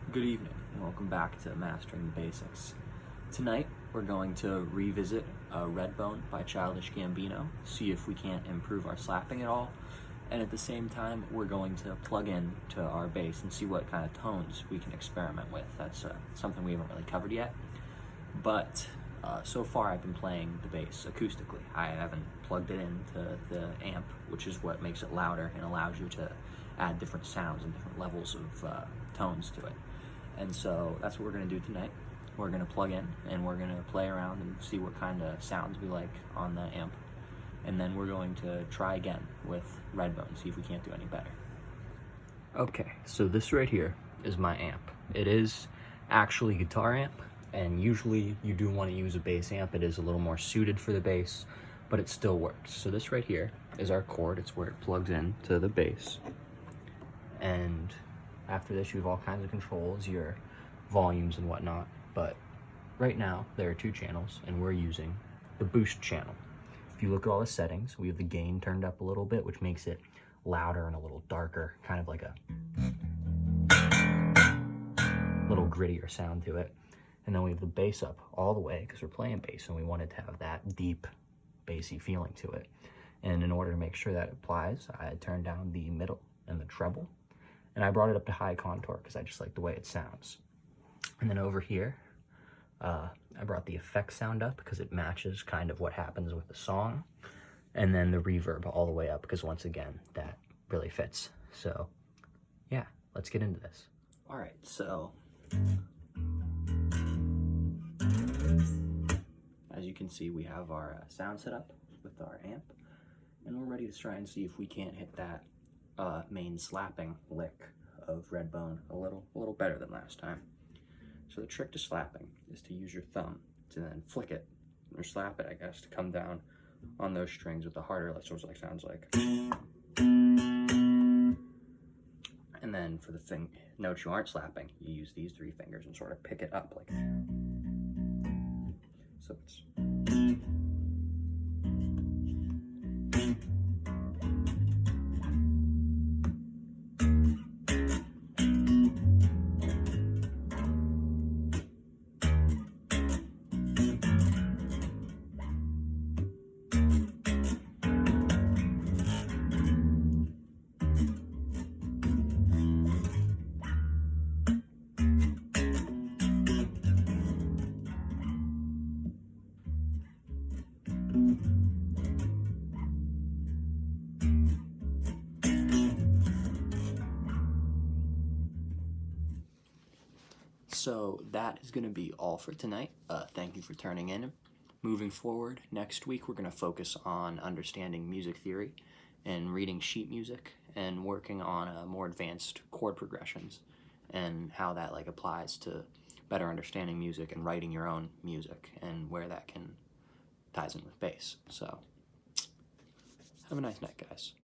Good evening, and welcome back to Mastering the Basics. Tonight, we're going to revisit Redbone by Childish Gambino, see if we can't improve our slapping at all, and at the same time, we're going to plug in to our bass and see what kind of tones we can experiment with. That's something we haven't really covered yet, but so far I've been playing the bass acoustically. I haven't plugged it into the amp, which is what makes it louder and allows you to add different sounds and different levels of tones to it. And so that's what we're going to do tonight. We're going to plug in and we're going to play around and see what kind of sounds we like on the amp. And then we're going to try again with Redbone, see if we can't do any better. Okay, so this right here is my amp. It is actually a guitar amp, and usually you do want to use a bass amp. It is a little more suited for the bass, but it still works. So this right here is our cord. It's where it plugs in to the bass. And after this, you have all kinds of controls, your volumes and whatnot. But right now, there are two channels, and we're using the boost channel. If you look at all the settings, we have the gain turned up a little bit, which makes it louder and a little darker, kind of like a little grittier sound to it. And then we have the bass up all the way, because we're playing bass, and we want it to have that deep, bassy feeling to it. And in order to make sure that it applies, I turned down the middle and the treble. And I brought it up to high contour because I just like the way it sounds. And then over here, I brought the effect sound up because it matches kind of what happens with the song. And then the reverb all the way up because once again, that really fits. So yeah, let's get into this. All right, so as you can see, we have our sound set up with our amp, and we're ready to try and see if we can't hit that main slapping lick of Redbone a little better than last time. So the trick to slapping is to use your thumb to then flick it or slap it, I guess, to come down on those strings with the harder, sort of like sounds like. And then for the notes you aren't slapping, you use these three fingers and sort of pick it up like. So it's. So that is going to be all for tonight. Thank you for turning in. Moving forward, next week we're going to focus on understanding music theory and reading sheet music and working on more advanced chord progressions and how that applies to better understanding music and writing your own music and where that ties in with bass. So have a nice night, guys.